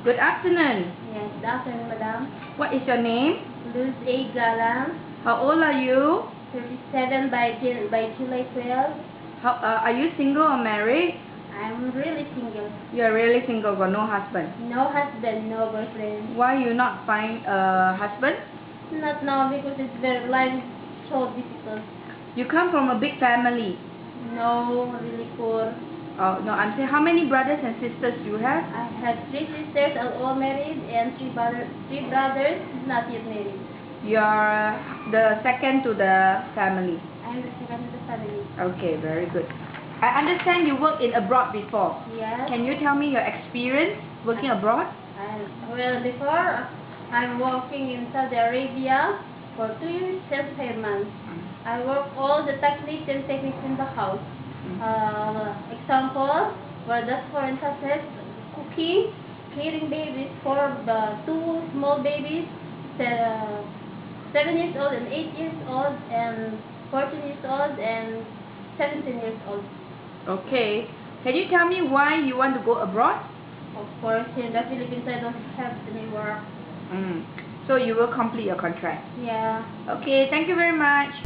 Good afternoon. Yes, good afternoon, madam. What is your name? Luz A. Galang, How old are you? 37 by July 12. Are you single or married? I'm really single. You are really single, got no husband. No husband, no boyfriend. Why you not find a husband? Not now because it's very life so difficult. You come from a big family. No, really poor. Oh no, I'm saying how many brothers and sisters you have? I have 3 sisters all married and 3 brothers not yet married. You are the second to the family. I'm the second of the family. Okay, very good. I understand you worked in abroad before. Yes. Can you tell me your experience working abroad? Well, before I'm working in Saudi Arabia for 2 years and 5 months. I work all the techniques in the house. Example, well, that's for instance, cooking, caring babies for the 2 small babies, 7 years old and 8 years old and 14 years old and 17 years old. Okay. Can you tell me why you want to go abroad? Of course, in the Philippines I don't have any work. So you will complete your contract. Yeah. Okay, thank you very much.